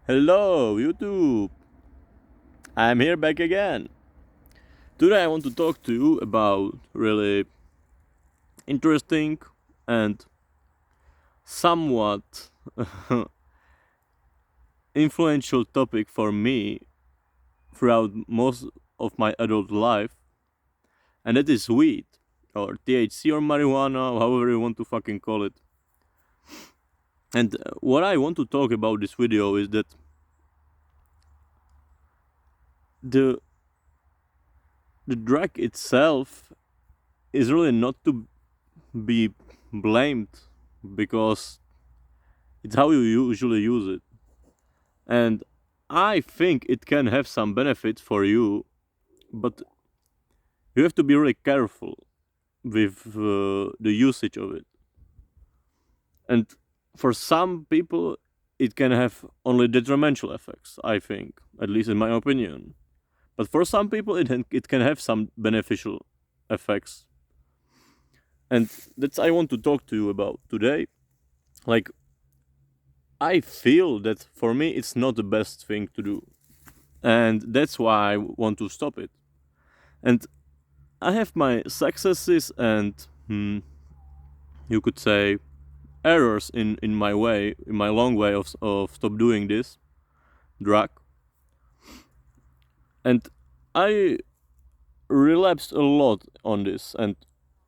Hello, YouTube! I'm here back again. Today I want to talk to you about really interesting and somewhat influential topic for me throughout most of my adult life, and that is weed, or THC, or marijuana, however you want to fucking call it. And what I want to talk about this video is that the the drug itself is really not to be blamed because it's how you usually use it. And I think it can have some benefits for you, but you have to be really careful with the usage of it. And for some people, it can have only detrimental effects, I think, at least in my opinion. But for some people, it can have some beneficial effects. And that's I want to talk to you about today. Like, I feel that for me, it's not the best thing to do. And that's why I want to stop it. And I have my successes and you could say errors in my way, in my long way of stop doing this drug. And I relapsed a lot on this. And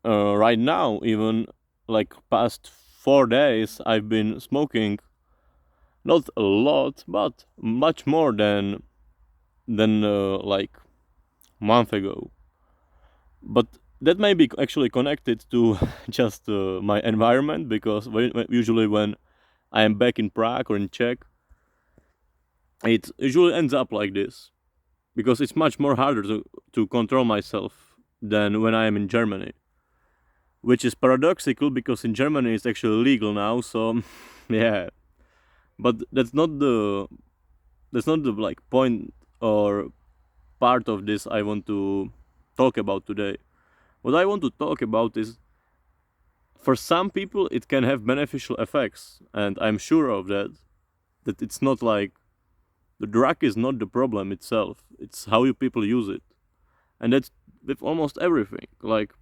right now, even like past 4 days, I've been smoking not a lot, but much more than like month ago. But that may be actually connected to just my environment because usually when I am back in Prague or in Czech, it usually ends up like this because it's much more harder to control myself than when I am in Germany, which is paradoxical because in Germany it's actually legal now. So yeah, but that's not the like point or part of this I want to talk about today. What I want to talk about is for some people it can have beneficial effects, and I'm sure of that it's not like the drug is not the problem itself, it's how you people use it. And that's with almost everything, like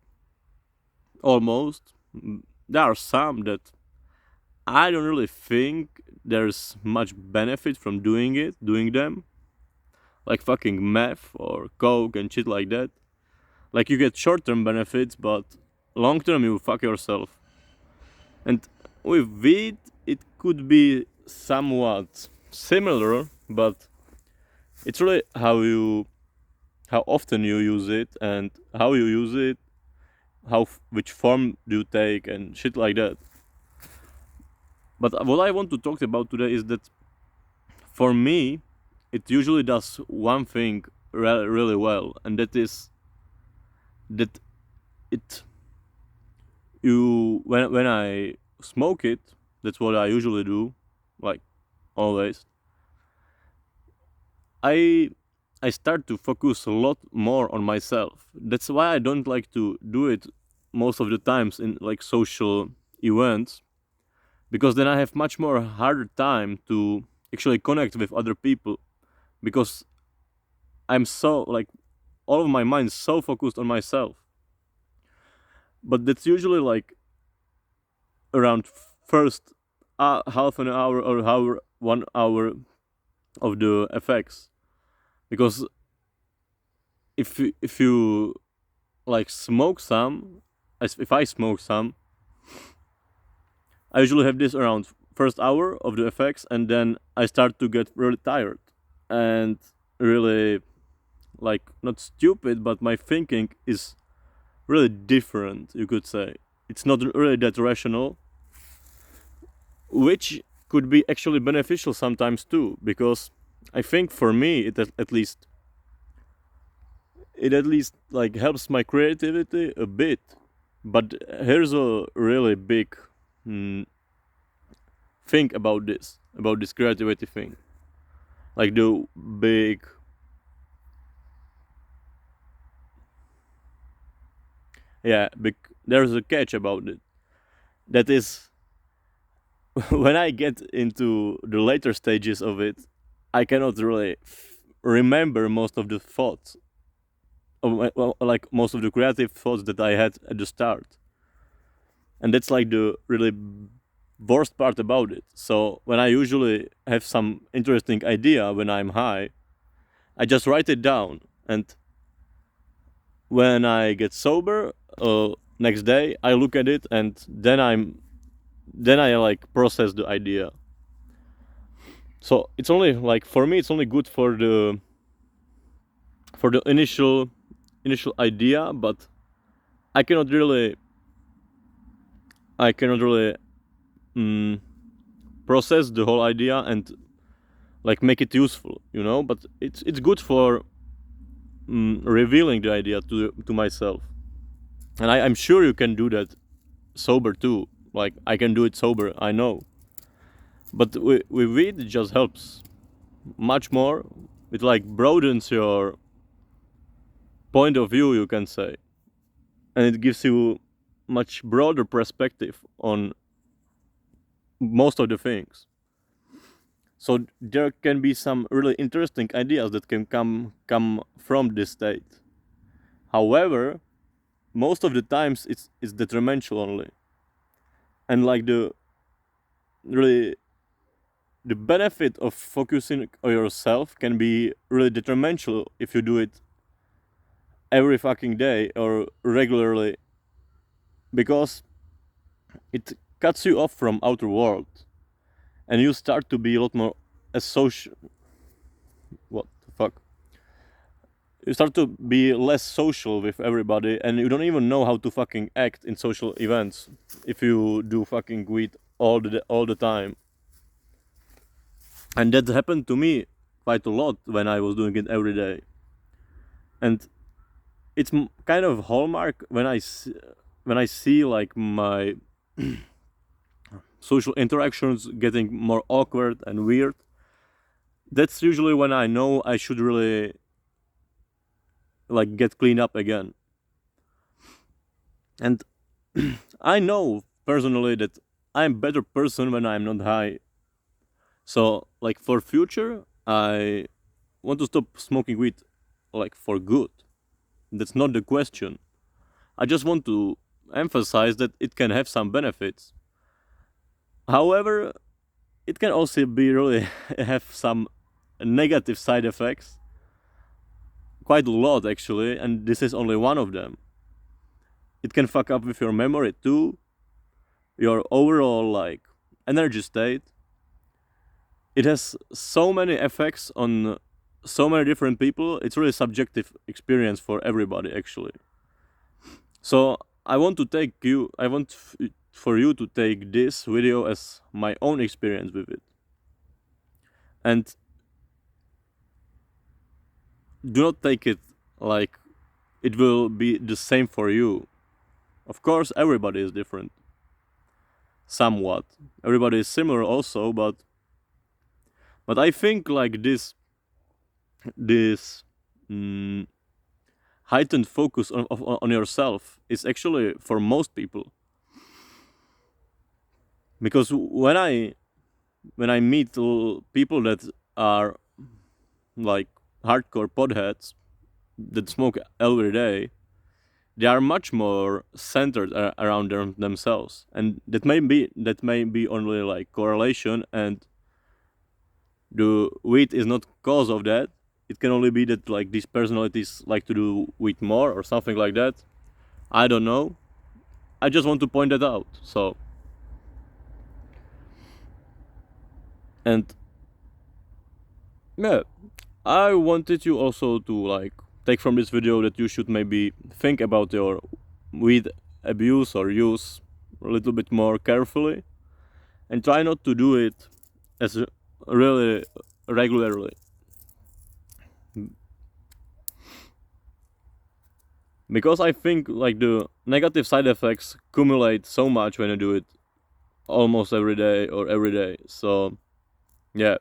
almost. There are some that I don't really think there's much benefit from doing them, like fucking meth or coke and shit like that. Like you get short-term benefits, but long-term you fuck yourself. And with weed, it could be somewhat similar, but it's really how often you use it and how you use it, which form do you take and shit like that. But what I want to talk about today is that for me, it usually does one thing really well, and that is that it you when I smoke it, that's what I usually do, like always. I I start to focus a lot more on myself. That's why I don't like to do it most of the times in like social events, because then I have much more harder time to actually connect with other people because I'm so like all of my mind is so focused on myself. But that's usually like around first half an hour or hour 1 hour of the effects, because if you like smoke some, if I smoke some, I usually have this around first hour of the effects, and then I start to get really tired and really like not stupid, but my thinking is really different, you could say. It's not really that rational, which could be actually beneficial sometimes too, because I think for me it at least like helps my creativity a bit. But here's a really big mm, thing about this creativity thing, like the big yeah big there's a catch about it. That is when I get into the later stages of it, I cannot really remember most of the thoughts, like most of the creative thoughts that I had at the start. And that's like the really worst part about it. So when I usually have some interesting idea when I'm high, I just write it down, and when I get sober, next day I look at it, and then I like process the idea. So it's only like, for me, it's only good for the initial idea, but I cannot really process the whole idea and like make it useful, but it's good for revealing the idea to myself. And I'm sure you can do that sober too. Like, I can do it sober, I know, but with weed it just helps much more. It like broadens your point of view, you can say, and it gives you much broader perspective on most of the things. So there can be some really interesting ideas that can come from this state. However, most of the times it's detrimental only. And like the benefit of focusing on yourself can be really detrimental if you do it every fucking day or regularly, because it cuts you off from outer world, and you start to be a lot more social. What the fuck? You start to be less social with everybody, and you don't even know how to fucking act in social events if you do fucking weed all the time. And that happened to me quite a lot when I was doing it every day. And it's kind of hallmark when I see like my social interactions getting more awkward and weird. That's usually when I know I should really like get cleaned up again. And I know personally that I'm a better person when I'm not high. So like, for future, I want to stop smoking weed, like, for good. That's not the question. I just want to emphasize that it can have some benefits. However, it can also be really have some negative side effects. Quite a lot, actually, and this is only one of them. It can fuck up with your memory too, your overall like energy state. It has so many effects on so many different people. It's really subjective experience for everybody, actually. So I want for you to take this video as my own experience with it, and do not take it like it will be the same for you. Of course, everybody is different, somewhat. Everybody is similar also, but I think like this heightened focus on yourself is actually for most people. Because when I meet people that are like hardcore potheads that smoke every day, they are much more centered around themselves, and that may be only like correlation, and the weed is not cause of that. It can only be that like these personalities like to do weed more or something like that. I don't know. I just want to point that out. So, and yeah, I wanted you also to like take from this video that you should maybe think about your weed abuse or use a little bit more carefully, and try not to do it as really regularly. Because I think like the negative side effects accumulate so much when you do it almost every day or every day. So yeah.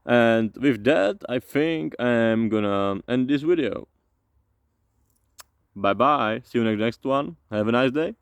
And with that, I think I'm gonna end this video. Bye bye. See you in the next one. Have a nice day.